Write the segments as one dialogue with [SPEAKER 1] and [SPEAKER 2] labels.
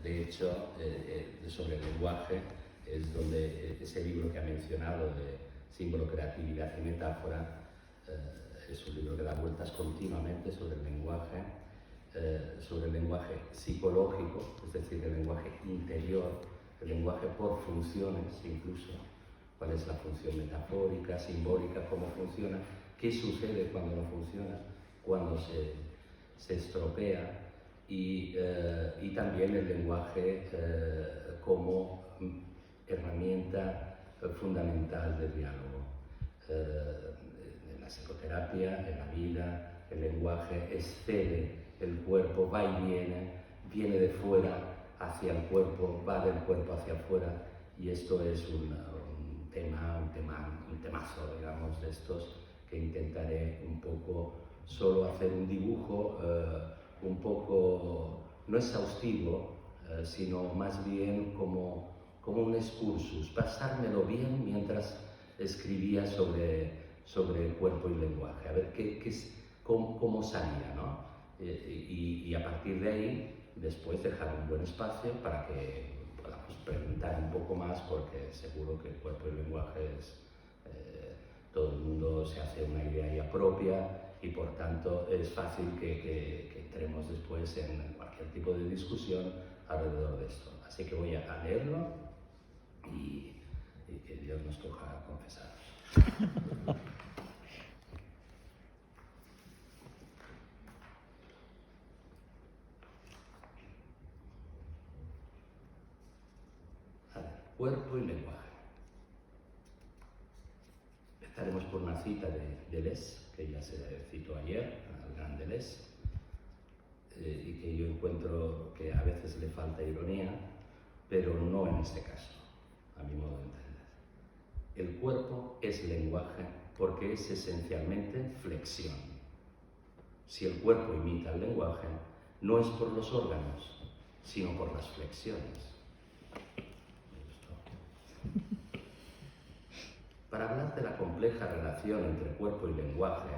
[SPEAKER 1] De hecho, sobre el lenguaje es donde ese libro que ha mencionado de símbolo, creatividad y metáfora es un libro que da vueltas continuamente sobre el lenguaje psicológico, es decir, el lenguaje interior, el lenguaje por funciones incluso, cuál es la función metafórica, simbólica, cómo funciona, qué sucede cuando no funciona, cuando se estropea, y también el lenguaje como herramienta fundamental del diálogo. En la psicoterapia, en la vida, el lenguaje excede el cuerpo, va y viene de fuera hacia el cuerpo, va del cuerpo hacia afuera, y esto es un temazo, digamos, de estos que intentaré un poco solo hacer un dibujo un poco, no exhaustivo, sino más bien como un excursus, pasármelo bien mientras escribía sobre el cuerpo y el lenguaje, a ver cómo salía, ¿no? Y a partir de ahí, después dejar un buen espacio para que podamos preguntar un poco más, porque seguro que el cuerpo y el lenguaje todo el mundo se hace una idea ya propia, y por tanto es fácil que entremos después en cualquier tipo de discusión alrededor de esto. Así que voy a leerlo y que Dios nos coja confesados. A ver, cuerpo y lenguaje. Empezaremos por una cita de Deleuze, que ya se citó ayer, al gran Deleuze, y que yo encuentro que a veces le falta ironía, pero no en este caso, a mi modo de entender. El cuerpo es lenguaje porque es esencialmente flexión. Si el cuerpo imita el lenguaje, no es por los órganos, sino por las flexiones. Para hablar de la compleja relación entre cuerpo y lenguaje,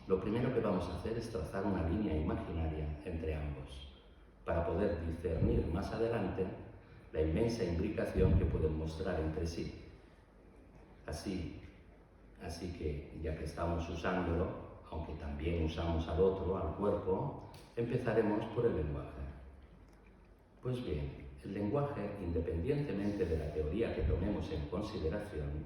[SPEAKER 1] lo primero que vamos a hacer es trazar una línea imaginaria entre ambos, para poder discernir más adelante la inmensa imbricación que pueden mostrar entre sí. Así que, ya que estamos usándolo, aunque también usamos al otro, al cuerpo, empezaremos por el lenguaje. Pues bien, el lenguaje, independientemente de la teoría que tomemos en consideración,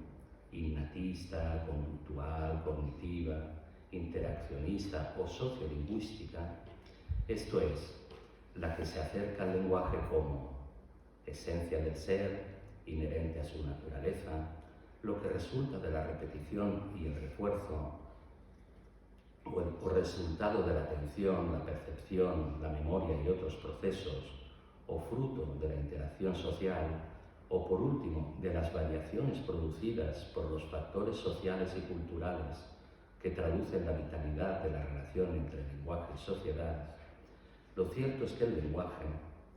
[SPEAKER 1] innatista, conductual, cognitiva, interaccionista o sociolingüística, esto es, la que se acerca al lenguaje como esencia del ser, inherente a su naturaleza, lo que resulta de la repetición y el refuerzo, o resultado de la atención, la percepción, la memoria y otros procesos, o fruto de la interacción social, o por último, de las variaciones producidas por los factores sociales y culturales que traducen la vitalidad de la relación entre lenguaje y sociedad, lo cierto es que el lenguaje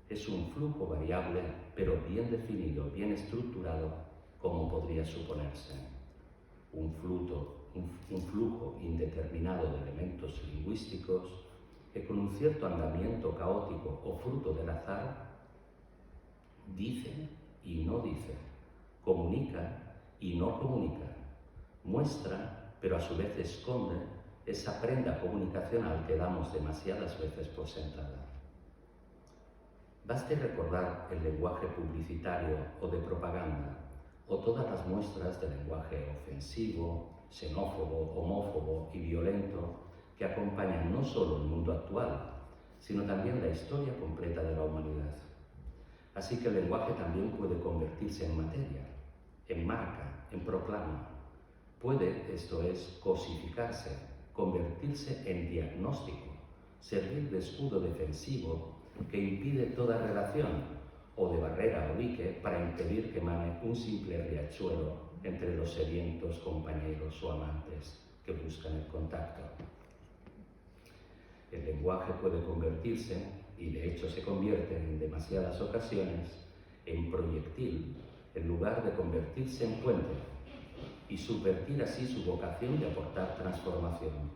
[SPEAKER 1] es un flujo variable, pero bien definido, bien estructurado, como podría suponerse. Un flujo indeterminado de elementos lingüísticos que con un cierto andamiento caótico o fruto del azar dice y no dice, comunica y no comunica, muestra pero a su vez esconde esa prenda comunicacional que damos demasiadas veces por sentada. Baste recordar el lenguaje publicitario o de propaganda, o todas las muestras de lenguaje ofensivo, xenófobo, homófobo y violento que acompañan no solo el mundo actual, sino también la historia completa de la humanidad. Así que el lenguaje también puede convertirse en materia, en marca, en proclama. Puede, esto es, cosificarse, convertirse en diagnóstico, servir de escudo defensivo que impide toda relación, o de barrera o dique para impedir que mane un simple riachuelo entre los sedientos compañeros o amantes que buscan el contacto. El lenguaje puede convertirse, y de hecho se convierte en demasiadas ocasiones, en proyectil, en lugar de convertirse en puente, y subvertir así su vocación de aportar transformación.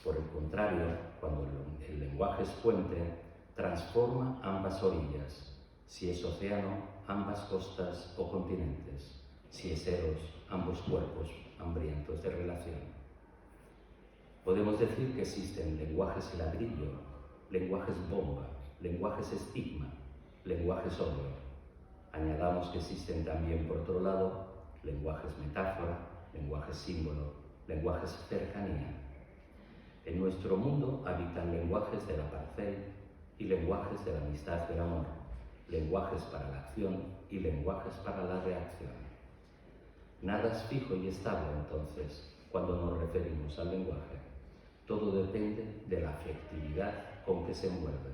[SPEAKER 1] Por el contrario, cuando el lenguaje es puente, transforma ambas orillas, si es océano, ambas costas o continentes, si es eros, ambos cuerpos hambrientos de relación. Podemos decir que existen lenguajes ladrillo, lenguajes bomba, lenguajes estigma, lenguajes odio. Añadamos que existen también, por otro lado, lenguajes metáfora, lenguajes símbolo, lenguajes cercanía. En nuestro mundo habitan lenguajes de la parcel y lenguajes de la amistad del amor, lenguajes para la acción y lenguajes para la reacción. Nada es fijo y estable, entonces, cuando nos referimos al lenguaje. Todo depende de la afectividad con que se envuelve,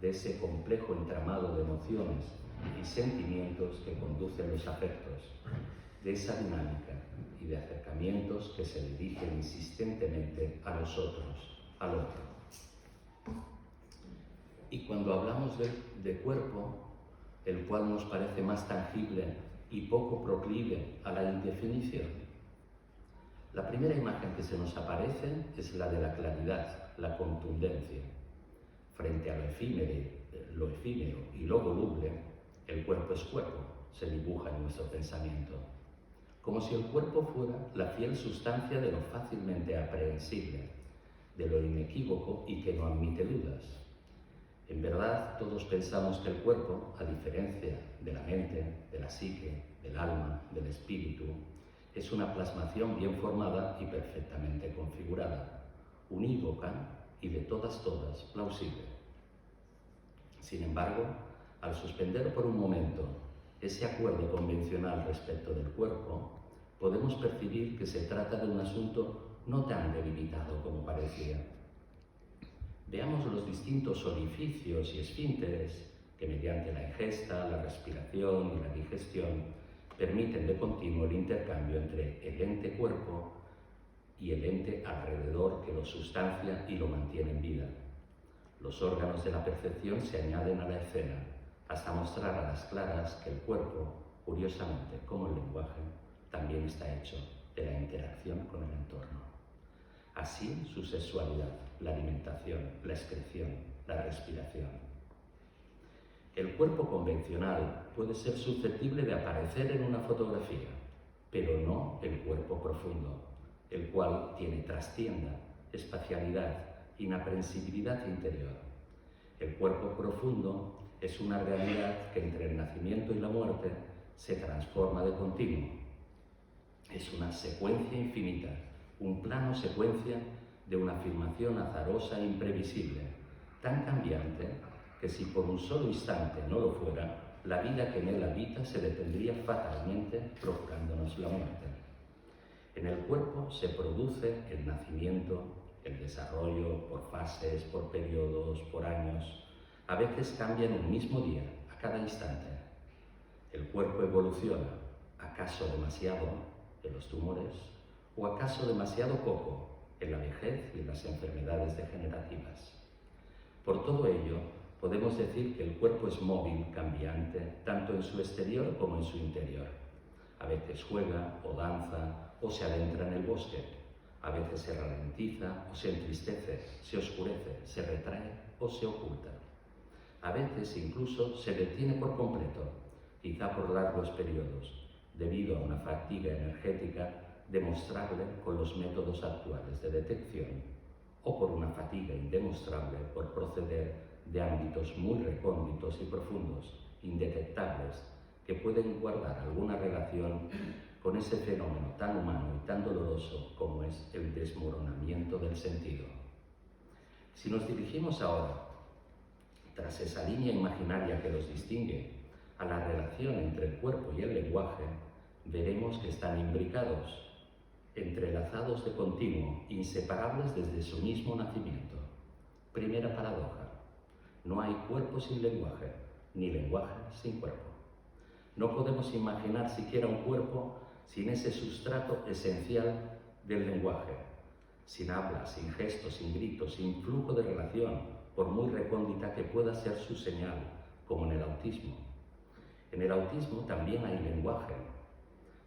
[SPEAKER 1] de ese complejo entramado de emociones y sentimientos que conducen los afectos, de esa dinámica y de acercamientos que se dirigen insistentemente a los otros, al otro. Y cuando hablamos de cuerpo, el cual nos parece más tangible y poco proclive a la indefinición, la primera imagen que se nos aparece es la de la claridad, la contundencia. Frente a lo efímero y lo voluble, el cuerpo es cuerpo, se dibuja en nuestro pensamiento, como si el cuerpo fuera la fiel sustancia de lo fácilmente aprehensible, de lo inequívoco y que no admite dudas. En verdad, todos pensamos que el cuerpo, a diferencia de la mente, de la psique, del alma, del espíritu, es una plasmación bien formada y perfectamente configurada, unívoca y de todas plausible. Sin embargo, al suspender por un momento ese acuerdo convencional respecto del cuerpo, podemos percibir que se trata de un asunto no tan delimitado como parecía. Veamos los distintos orificios y esfínteres que mediante la ingesta, la respiración y la digestión permiten de continuo el intercambio entre el ente cuerpo y el ente alrededor que lo sustancia y lo mantiene en vida. Los órganos de la percepción se añaden a la escena hasta mostrar a las claras que el cuerpo, curiosamente como el lenguaje, también está hecho de la interacción con el entorno. Así su sexualidad, la alimentación, la excreción, la respiración. El cuerpo convencional puede ser susceptible de aparecer en una fotografía, pero no el cuerpo profundo, el cual tiene trastienda, espacialidad, inaprensibilidad interior. El cuerpo profundo es una realidad que entre el nacimiento y la muerte se transforma de continuo. Es una secuencia infinita, un plano secuencia de una afirmación azarosa e imprevisible, tan cambiante que si por un solo instante no lo fuera, la vida que en él habita se detendría fatalmente procurándonos la muerte. En el cuerpo se produce el nacimiento, el desarrollo por fases, por periodos, por años. A veces cambia en un mismo día, a cada instante. El cuerpo evoluciona, ¿acaso demasiado en los tumores? ¿O acaso demasiado poco en la vejez y en las enfermedades degenerativas? Por todo ello, podemos decir que el cuerpo es móvil, cambiante, tanto en su exterior como en su interior. A veces juega o danza o se adentra en el bosque. A veces se ralentiza o se entristece, se oscurece, se retrae o se oculta. A veces incluso se detiene por completo, quizá por largos periodos, debido a una fatiga energética demostrable con los métodos actuales de detección o por una fatiga indemostrable por proceder de ámbitos muy recónditos y profundos, indetectables, que pueden guardar alguna relación con ese fenómeno tan humano y tan doloroso como es el desmoronamiento del sentido. Si nos dirigimos ahora, tras esa línea imaginaria que los distingue, a la relación entre el cuerpo y el lenguaje, veremos que están imbricados, entrelazados de continuo, inseparables desde su mismo nacimiento. Primera paradoja: no hay cuerpo sin lenguaje, ni lenguaje sin cuerpo. No podemos imaginar siquiera un cuerpo sin ese sustrato esencial del lenguaje, sin habla, sin gestos, sin gritos, sin flujo de relación, por muy recóndita que pueda ser su señal, como en el autismo. En el autismo también hay lenguaje,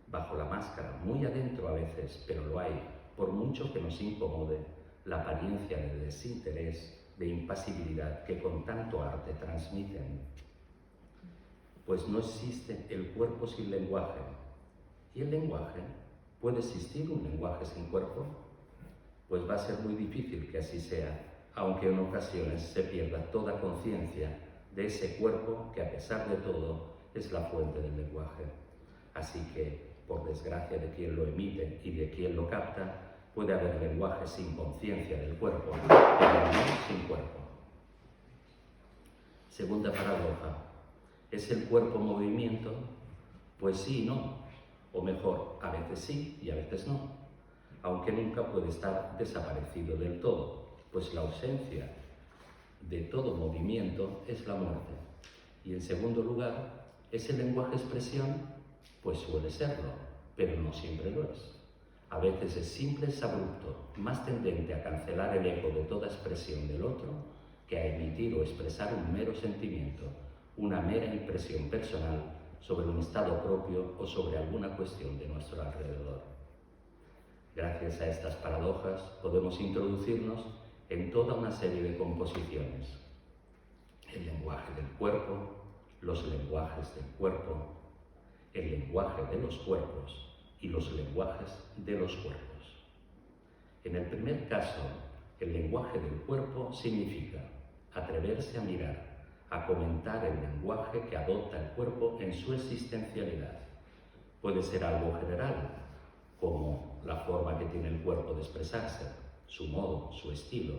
[SPEAKER 1] bajo la máscara, muy adentro a veces, pero lo hay, por mucho que nos incomode la apariencia de desinterés de impasibilidad que con tanto arte transmiten. Pues no existe el cuerpo sin lenguaje. ¿Y el lenguaje? ¿Puede existir un lenguaje sin cuerpo? Pues va a ser muy difícil que así sea, aunque en ocasiones se pierda toda conciencia de ese cuerpo que, a pesar de todo, es la fuente del lenguaje. Así que, por desgracia de quien lo emite y de quien lo capta, puede haber lenguaje sin conciencia del cuerpo, pero no sin cuerpo. Segunda paradoja. ¿Es el cuerpo movimiento? Pues sí y no. O mejor, a veces sí y a veces no. Aunque nunca puede estar desaparecido del todo, pues la ausencia de todo movimiento es la muerte. Y en segundo lugar, ¿es el lenguaje expresión? Pues suele serlo, pero no siempre lo es. A veces es simple, es abrupto, más tendente a cancelar el eco de toda expresión del otro que a emitir o expresar un mero sentimiento, una mera impresión personal sobre un estado propio o sobre alguna cuestión de nuestro alrededor. Gracias a estas paradojas podemos introducirnos en toda una serie de composiciones. El lenguaje del cuerpo, los lenguajes del cuerpo, el lenguaje de los cuerpos y los lenguajes de los cuerpos. En el primer caso, el lenguaje del cuerpo significa atreverse a mirar, a comentar el lenguaje que adopta el cuerpo en su existencialidad. Puede ser algo general, como la forma que tiene el cuerpo de expresarse, su modo, su estilo,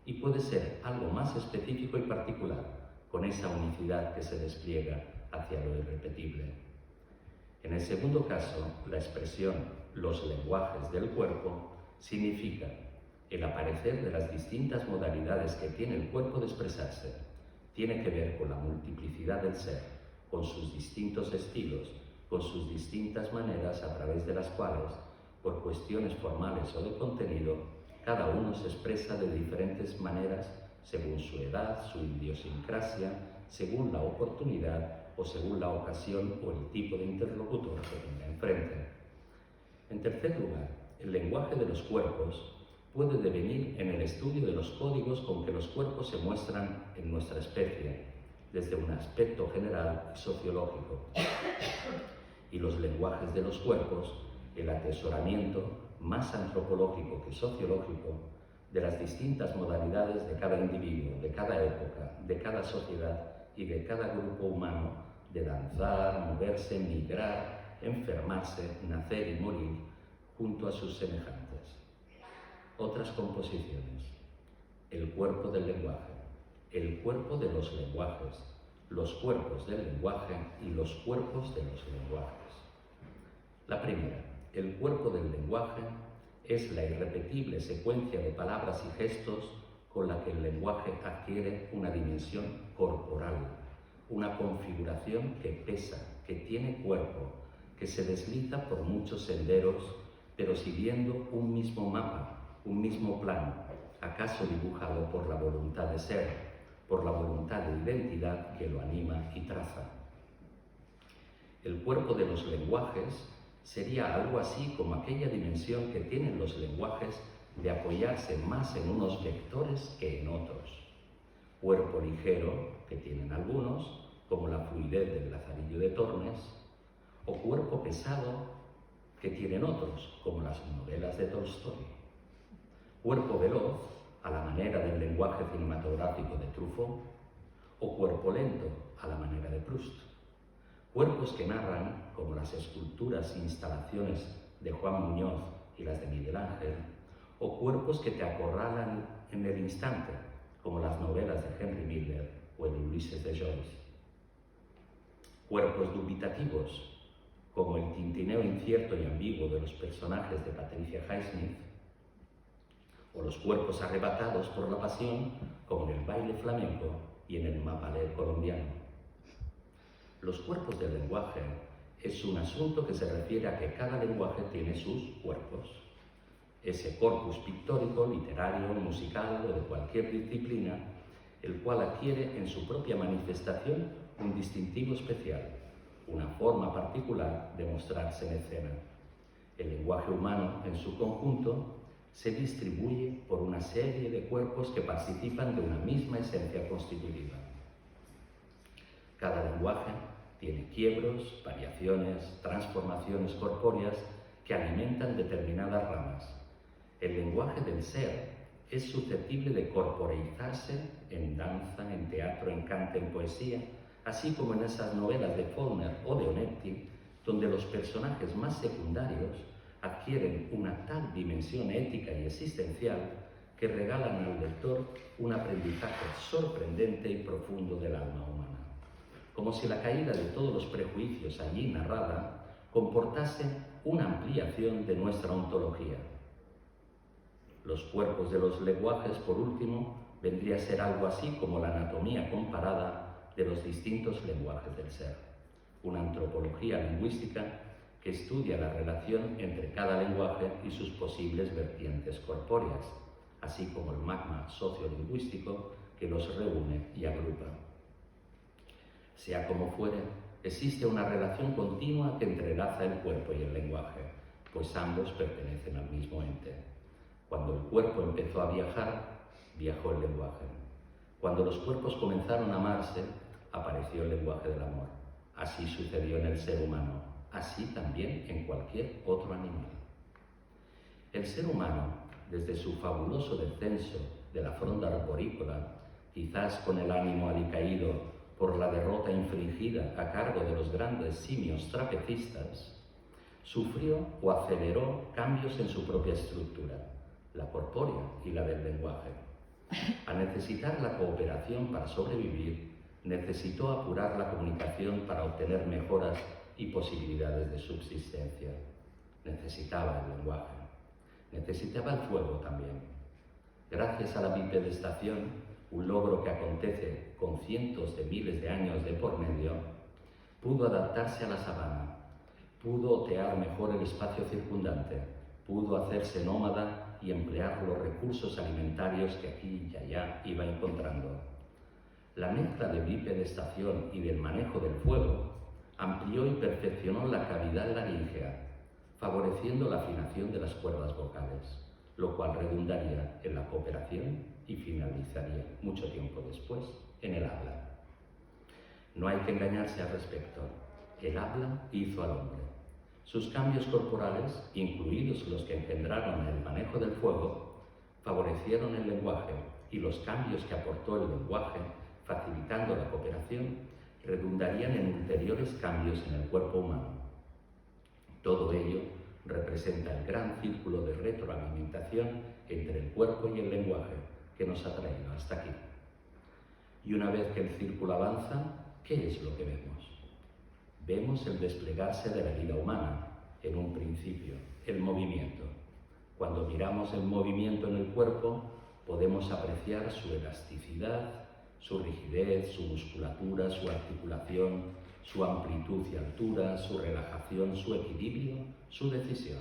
[SPEAKER 1] y puede ser algo más específico y particular, con esa unicidad que se despliega hacia lo irrepetible. En el segundo caso, la expresión los lenguajes del cuerpo significa el aparecer de las distintas modalidades que tiene el cuerpo de expresarse. Tiene que ver con la multiplicidad del ser, con sus distintos estilos, con sus distintas maneras a través de las cuales, por cuestiones formales o de contenido, cada uno se expresa de diferentes maneras según su edad, su idiosincrasia, según la oportunidad o según la ocasión o el tipo de interlocutor que tenga enfrente. En tercer lugar, el lenguaje de los cuerpos puede devenir en el estudio de los códigos con que los cuerpos se muestran en nuestra especie, desde un aspecto general y sociológico. Y los lenguajes de los cuerpos, el atesoramiento más antropológico que sociológico de las distintas modalidades de cada individuo, de cada época, de cada sociedad y de cada grupo humano, de danzar, moverse, migrar, enfermarse, nacer y morir junto a sus semejantes. Otras composiciones. El cuerpo del lenguaje, el cuerpo de los lenguajes, los cuerpos del lenguaje y los cuerpos de los lenguajes. La primera, el cuerpo del lenguaje, es la irrepetible secuencia de palabras y gestos con la que el lenguaje adquiere una dimensión corporal, una configuración que pesa, que tiene cuerpo, que se desliza por muchos senderos, pero siguiendo un mismo mapa, un mismo plan, acaso dibujado por la voluntad de ser, por la voluntad de identidad que lo anima y traza. El cuerpo de los lenguajes sería algo así como aquella dimensión que tienen los lenguajes de apoyarse más en unos vectores que en otros. Cuerpo ligero, que tienen algunos, como la fluidez del Lazarillo de Tormes, o cuerpo pesado, que tienen otros, como las novelas de Tolstói. Cuerpo veloz, a la manera del lenguaje cinematográfico de Truffaut, o cuerpo lento, a la manera de Proust. Cuerpos que narran, como las esculturas e instalaciones de Juan Muñoz y las de Miguel Ángel, o cuerpos que te acorralan en el instante, como las novelas de Henry Miller o el Ulises de Joyce. Cuerpos dubitativos, como el tintineo incierto y ambiguo de los personajes de Patricia Highsmith, o los cuerpos arrebatados por la pasión, como en el baile flamenco y en el mapalé colombiano. Los cuerpos del lenguaje es un asunto que se refiere a que cada lenguaje tiene sus cuerpos. Ese corpus pictórico, literario, musical o de cualquier disciplina, el cual adquiere en su propia manifestación un distintivo especial, una forma particular de mostrarse en escena. El lenguaje humano en su conjunto se distribuye por una serie de cuerpos que participan de una misma esencia constitutiva. Cada lenguaje tiene quiebros, variaciones, transformaciones corpóreas que alimentan determinadas ramas. El lenguaje del ser es susceptible de corporeizarse en danza, en teatro, en canto, en poesía, así como en esas novelas de Faulkner o de Onetti, donde los personajes más secundarios adquieren una tal dimensión ética y existencial que regalan al lector un aprendizaje sorprendente y profundo del alma humana, como si la caída de todos los prejuicios allí narrada comportase una ampliación de nuestra ontología. Los cuerpos de los lenguajes, por último, vendría a ser algo así como la anatomía comparada de los distintos lenguajes del ser, una antropología lingüística que estudia la relación entre cada lenguaje y sus posibles vertientes corpóreas, así como el magma sociolingüístico que los reúne y agrupa. Sea como fuere, existe una relación continua que entrelaza el cuerpo y el lenguaje, pues ambos pertenecen al mismo ente. Cuando el cuerpo empezó a viajar, viajó el lenguaje. Cuando los cuerpos comenzaron a amarse, apareció el lenguaje del amor. Así sucedió en el ser humano, así también en cualquier otro animal. El ser humano, desde su fabuloso descenso de la fronda arborícola, quizás con el ánimo alicaído por la derrota infligida a cargo de los grandes simios trapecistas, sufrió o aceleró cambios en su propia estructura, la corpórea y la del lenguaje. Al necesitar la cooperación para sobrevivir, necesitó apurar la comunicación para obtener mejoras y posibilidades de subsistencia. Necesitaba el lenguaje. Necesitaba el fuego también. Gracias a la bipedestación, un logro que acontece con cientos de miles de años de por medio, pudo adaptarse a la sabana, pudo otear mejor el espacio circundante, pudo hacerse nómada y emplear los recursos alimentarios que aquí y allá iba encontrando. La mezcla de bipedestación y del manejo del fuego amplió y perfeccionó la cavidad laríngea, favoreciendo la afinación de las cuerdas vocales, lo cual redundaría en la cooperación y finalizaría, mucho tiempo después, en el habla. No hay que engañarse al respecto. El habla hizo al hombre. Sus cambios corporales, incluidos los que engendraron el manejo del fuego, favorecieron el lenguaje, y los cambios que aportó el lenguaje, facilitando la cooperación, redundarían en ulteriores cambios en el cuerpo humano. Todo ello representa el gran círculo de retroalimentación entre el cuerpo y el lenguaje que nos ha traído hasta aquí. Y una vez que el círculo avanza, ¿qué es lo que vemos? Vemos el desplegarse de la vida humana, en un principio, el movimiento. Cuando miramos el movimiento en el cuerpo, podemos apreciar su elasticidad, su rigidez, su musculatura, su articulación, su amplitud y altura, su relajación, su equilibrio, su decisión.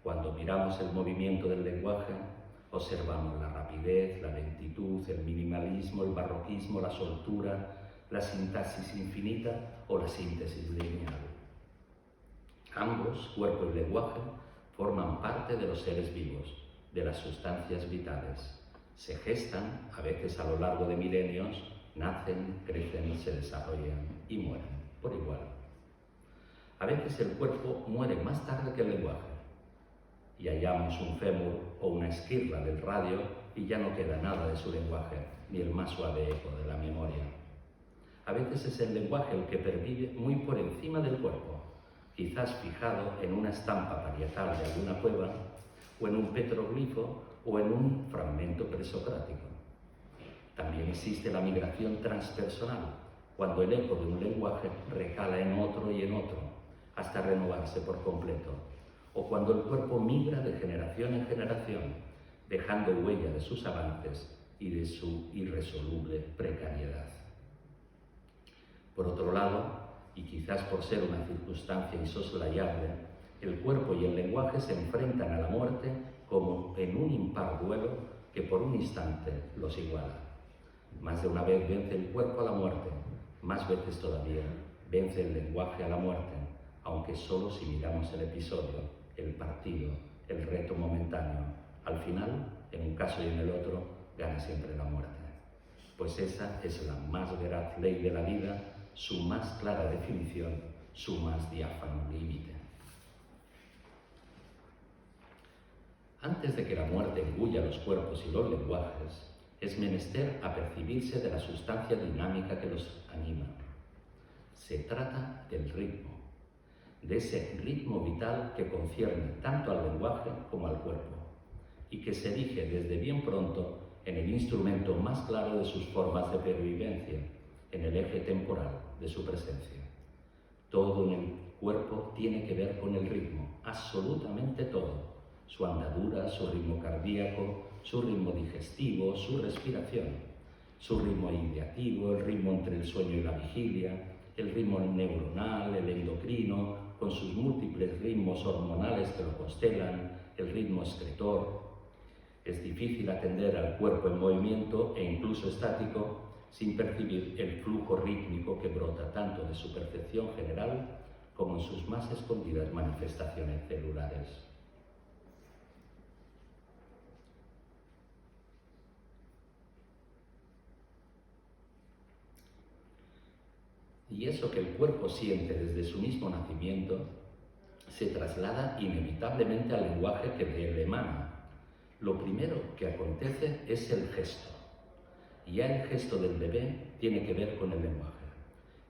[SPEAKER 1] Cuando miramos el movimiento del lenguaje, observamos la rapidez, la lentitud, el minimalismo, el barroquismo, la soltura, la sintaxis infinita o la síntesis lineal. Ambos, cuerpo y lenguaje, forman parte de los seres vivos, de las sustancias vitales. Se gestan, a veces a lo largo de milenios, nacen, crecen, se desarrollan y mueren por igual. A veces el cuerpo muere más tarde que el lenguaje y hallamos un fémur o una esquirla del radio y ya no queda nada de su lenguaje, ni el más suave eco de la memoria. A veces es el lenguaje el que pervive muy por encima del cuerpo, quizás fijado en una estampa parietal de alguna cueva, o en un petroglifo, o en un fragmento presocrático. También existe la migración transpersonal, cuando el eco de un lenguaje recala en otro y en otro, hasta renovarse por completo, o cuando el cuerpo migra de generación en generación, dejando huella de sus avances y de su irresoluble precariedad. Por otro lado, y quizás por ser una circunstancia insoslayable, el cuerpo y el lenguaje se enfrentan a la muerte como en un impar duelo que por un instante los iguala. Más de una vez vence el cuerpo a la muerte, más veces todavía vence el lenguaje a la muerte, aunque solo si miramos el episodio, el partido, el reto momentáneo, Al final, en un caso y en el otro, gana siempre la muerte. Pues esa es la más veraz ley de la vida, su más clara definición, su más diáfano límite. Antes de que la muerte engulla los cuerpos y los lenguajes, es menester apercibirse de la sustancia dinámica que los anima. Se trata del ritmo, de ese ritmo vital que concierne tanto al lenguaje como al cuerpo, y que se erige desde bien pronto en el instrumento más claro de sus formas de pervivencia, en el eje temporal de su presencia. Todo en el cuerpo tiene que ver con el ritmo, absolutamente todo. Su andadura, su ritmo cardíaco, su ritmo digestivo, su respiración, su ritmo ideativo, el ritmo entre el sueño y la vigilia, el ritmo neuronal, el endocrino, con sus múltiples ritmos hormonales que lo constelan, el ritmo excretor. Es difícil atender al cuerpo en movimiento e incluso estático sin percibir el flujo rítmico que brota tanto de su percepción general como en sus más escondidas manifestaciones celulares. Y eso que el cuerpo siente desde su mismo nacimiento se traslada inevitablemente al lenguaje que de él emana. Lo primero que acontece es el gesto. Ya el gesto del bebé tiene que ver con el lenguaje.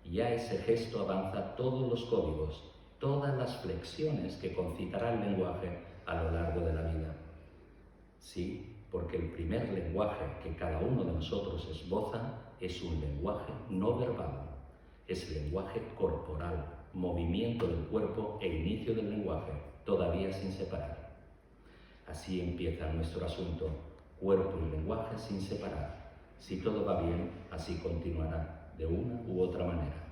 [SPEAKER 1] Ya ese gesto avanza todos los códigos, todas las flexiones que concitará el lenguaje a lo largo de la vida. Sí, porque el primer lenguaje que cada uno de nosotros esboza es un lenguaje no verbal. Es lenguaje corporal, movimiento del cuerpo e inicio del lenguaje, todavía sin separar. Así empieza nuestro asunto, cuerpo y lenguaje sin separar. Si todo va bien, así continuará, de una u otra manera.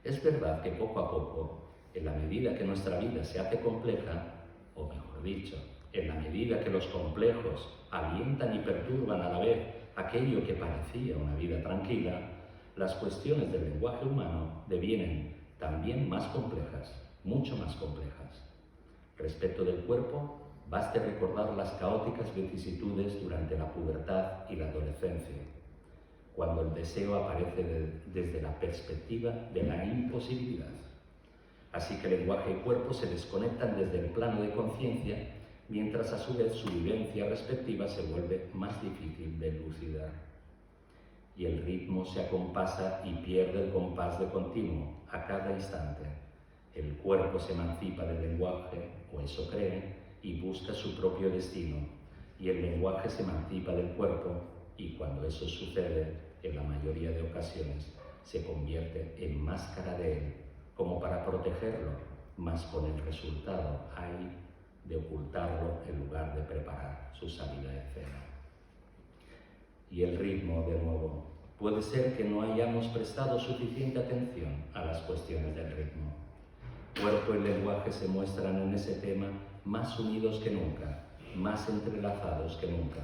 [SPEAKER 1] Es verdad que poco a poco, en la medida que nuestra vida se hace compleja, o mejor dicho, en la medida que los complejos alientan y perturban a la vez aquello que parecía una vida tranquila, las cuestiones del lenguaje humano devienen también más complejas, mucho más complejas. Respecto del cuerpo, baste recordar las caóticas vicisitudes durante la pubertad y la adolescencia, cuando el deseo aparece desde la perspectiva de la imposibilidad. Así que lenguaje y cuerpo se desconectan desde el plano de conciencia, mientras a su vez su vivencia respectiva se vuelve más difícil de elucidar. Y el ritmo se acompasa y pierde el compás de continuo a cada instante. El cuerpo se emancipa del lenguaje, o eso cree, y busca su propio destino. Y el lenguaje se emancipa del cuerpo, y cuando eso sucede, en la mayoría de ocasiones, se convierte en máscara de él, como para protegerlo, mas con el resultado hay de ocultarlo en lugar de preparar su salida de escena. Y el ritmo, de nuevo, puede ser que no hayamos prestado suficiente atención a las cuestiones del ritmo. Cuerpo y lenguaje se muestran en ese tema más unidos que nunca, más entrelazados que nunca.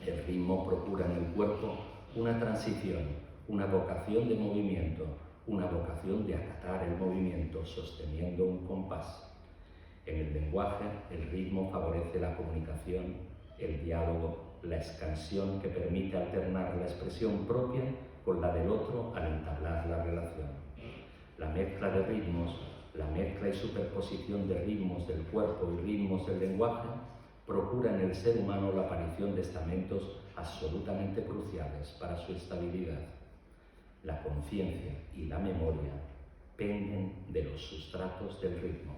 [SPEAKER 1] El ritmo procura en el cuerpo una transición, una vocación de movimiento, una vocación de acatar el movimiento sosteniendo un compás. En el lenguaje, el ritmo favorece la comunicación, el diálogo, la expansión que permite alternar la expresión propia con la del otro al entablar la relación. La mezcla de ritmos, la mezcla y superposición de ritmos del cuerpo y ritmos del lenguaje procura en el ser humano la aparición de estamentos absolutamente cruciales para su estabilidad. La conciencia y la memoria penden de los sustratos del ritmo.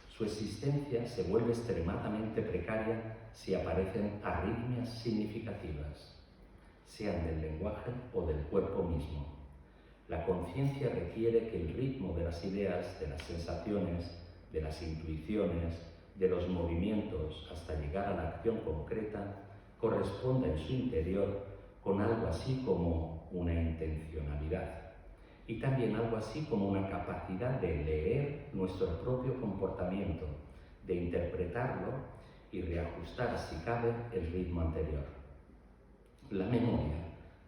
[SPEAKER 1] Su existencia se vuelve extremadamente precaria si aparecen arritmias significativas, sean del lenguaje o del cuerpo mismo. La conciencia requiere que el ritmo de las ideas, de las sensaciones, de las intuiciones, de los movimientos hasta llegar a la acción concreta corresponda en su interior con algo así como una intencionalidad y también algo así como una capacidad de leer nuestro propio comportamiento, de interpretarlo y reajustar, si cabe, el ritmo anterior. La memoria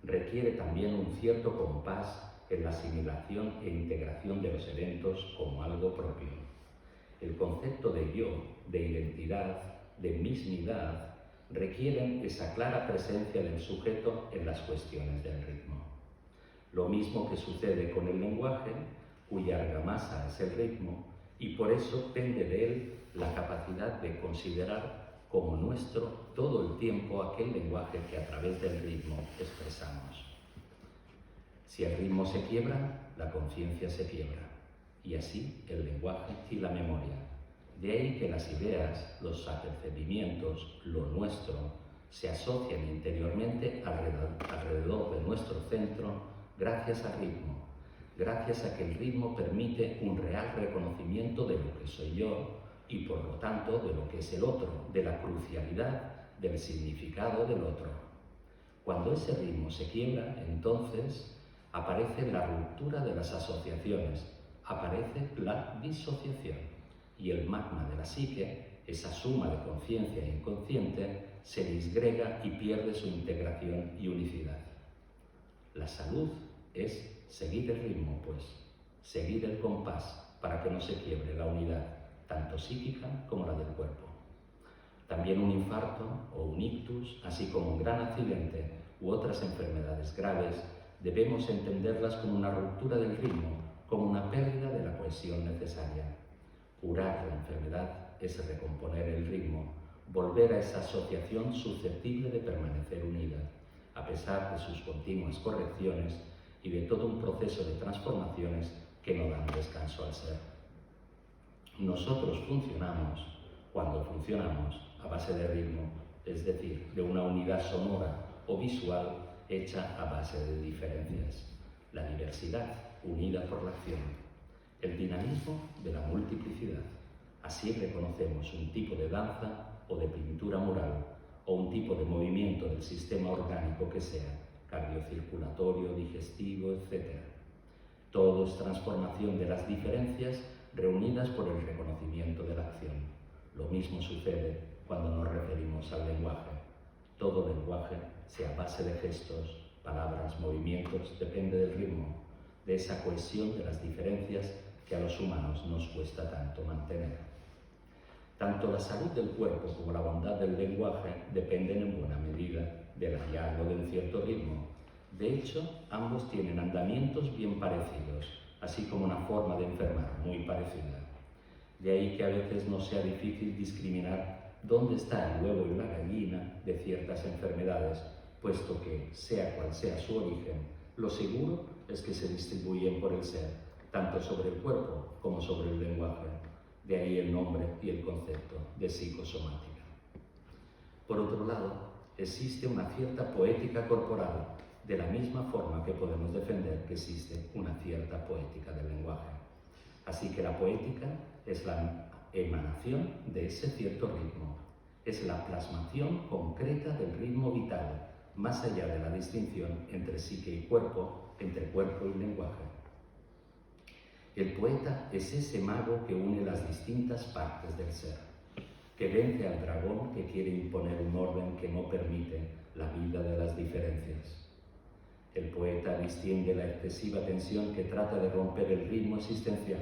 [SPEAKER 1] requiere también un cierto compás en la asimilación e integración de los eventos como algo propio. El concepto de yo, de identidad, de mismidad, requieren esa clara presencia del sujeto en las cuestiones del ritmo. Lo mismo que sucede con el lenguaje, cuya argamasa es el ritmo, y por eso pende de él la capacidad de considerar como nuestro todo el tiempo aquel lenguaje que a través del ritmo expresamos. Si el ritmo se quiebra, la conciencia se quiebra, y así el lenguaje y la memoria. De ahí que las ideas, los apercibimientos, lo nuestro, se asocian interiormente alrededor de nuestro centro gracias al ritmo, gracias a que el ritmo permite un real reconocimiento de lo que soy yo y por lo tanto de lo que es el otro, de la crucialidad del significado del otro. Cuando ese ritmo se quiebra, entonces aparece la ruptura de las asociaciones, aparece la disociación. Y el magma de la psique, esa suma de conciencia e inconsciente, se disgrega y pierde su integración y unicidad. La salud es seguir el ritmo, pues, seguir el compás para que no se quiebre la unidad, tanto psíquica como la del cuerpo. También un infarto o un ictus, así como un gran accidente u otras enfermedades graves, debemos entenderlas como una ruptura del ritmo, como una pérdida de la cohesión necesaria. Curar la enfermedad es recomponer el ritmo, volver a esa asociación susceptible de permanecer unida, a pesar de sus continuas correcciones y de todo un proceso de transformaciones que no dan descanso al ser. Nosotros funcionamos, cuando funcionamos, a base de ritmo, es decir, de una unidad sonora o visual hecha a base de diferencias. La diversidad unida por la acción. El dinamismo de la multiplicidad. Así reconocemos un tipo de danza o de pintura mural o un tipo de movimiento del sistema orgánico que sea, cardiocirculatorio, digestivo, etc. Todo es transformación de las diferencias reunidas por el reconocimiento de la acción. Lo mismo sucede cuando nos referimos al lenguaje. Todo lenguaje, sea base de gestos, palabras, movimientos, depende del ritmo, de esa cohesión de las diferencias que a los humanos nos cuesta tanto mantener. Tanto la salud del cuerpo como la bondad del lenguaje dependen en buena medida del hallazgo de un cierto ritmo. De hecho, ambos tienen andamientos bien parecidos, así como una forma de enfermar muy parecida. De ahí que a veces no sea difícil discriminar dónde está el huevo y la gallina de ciertas enfermedades, puesto que, sea cual sea su origen, lo seguro es que se distribuyen por el ser, tanto sobre el cuerpo como sobre el lenguaje. De ahí el nombre y el concepto de psicosomática. Por otro lado, existe una cierta poética corporal, de la misma forma que podemos defender que existe una cierta poética del lenguaje. Así que la poética es la emanación de ese cierto ritmo, es la plasmación concreta del ritmo vital, más allá de la distinción entre psique y cuerpo, entre cuerpo y lenguaje. El poeta es ese mago que une las distintas partes del ser, que vence al dragón que quiere imponer un orden que no permite la vida de las diferencias. El poeta distiende la excesiva tensión que trata de romper el ritmo existencial,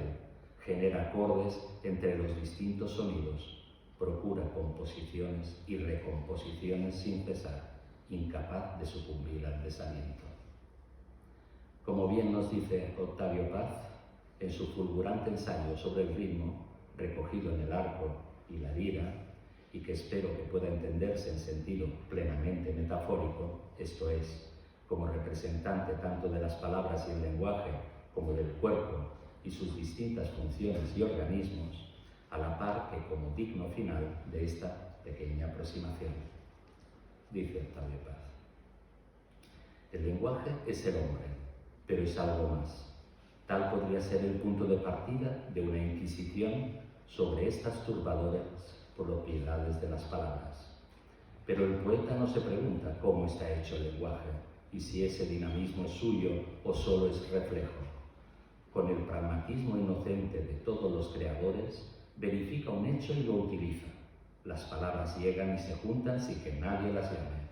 [SPEAKER 1] genera acordes entre los distintos sonidos, procura composiciones y recomposiciones sin cesar, incapaz de sucumbir al desaliento. Como bien nos dice Octavio Paz, en su fulgurante ensayo sobre el ritmo, recogido en el arco y la lira, y que espero que pueda entenderse en sentido plenamente metafórico, esto es, como representante tanto de las palabras y el lenguaje como del cuerpo y sus distintas funciones y organismos, a la par que como digno final de esta pequeña aproximación. Dice Octavio Paz: el lenguaje es el hombre, pero es algo más. Tal podría ser el punto de partida de una inquisición sobre estas turbadoras propiedades de las palabras. Pero el poeta no se pregunta cómo está hecho el lenguaje y si ese dinamismo es suyo o solo es reflejo. Con el pragmatismo inocente de todos los creadores, verifica un hecho y lo utiliza. Las palabras llegan y se juntan sin que nadie las llame.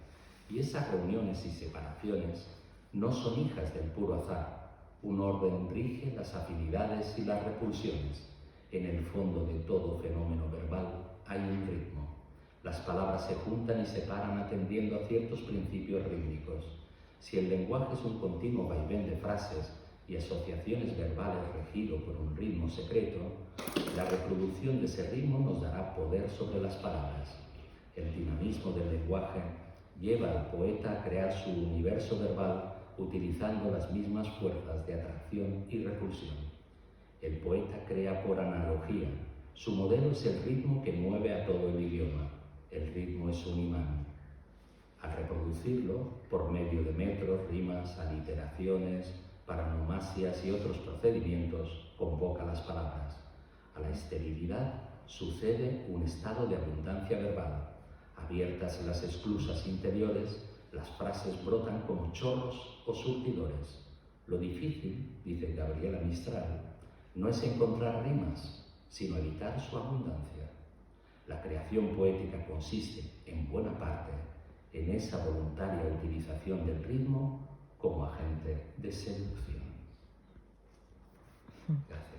[SPEAKER 1] Y esas reuniones y separaciones no son hijas del puro azar. Un orden rige las afinidades y las repulsiones. En el fondo de todo fenómeno verbal hay un ritmo. Las palabras se juntan y separan atendiendo a ciertos principios rítmicos. Si el lenguaje es un continuo vaivén de frases y asociaciones verbales regido por un ritmo secreto, la reproducción de ese ritmo nos dará poder sobre las palabras. El dinamismo del lenguaje lleva al poeta a crear su universo verbal utilizando las mismas fuerzas de atracción y repulsión. El poeta crea por analogía. Su modelo es el ritmo que mueve a todo el idioma. El ritmo es un imán. Al reproducirlo, por medio de metros, rimas, aliteraciones, paronomasias y otros procedimientos, convoca las palabras. A la esterilidad sucede un estado de abundancia verbal. Abiertas las esclusas interiores, las frases brotan como chorros o surtidores. Lo difícil, dice Gabriela Mistral, no es encontrar rimas, sino evitar su abundancia. La creación poética consiste, en buena parte, en esa voluntaria utilización del ritmo como agente de seducción. Gracias.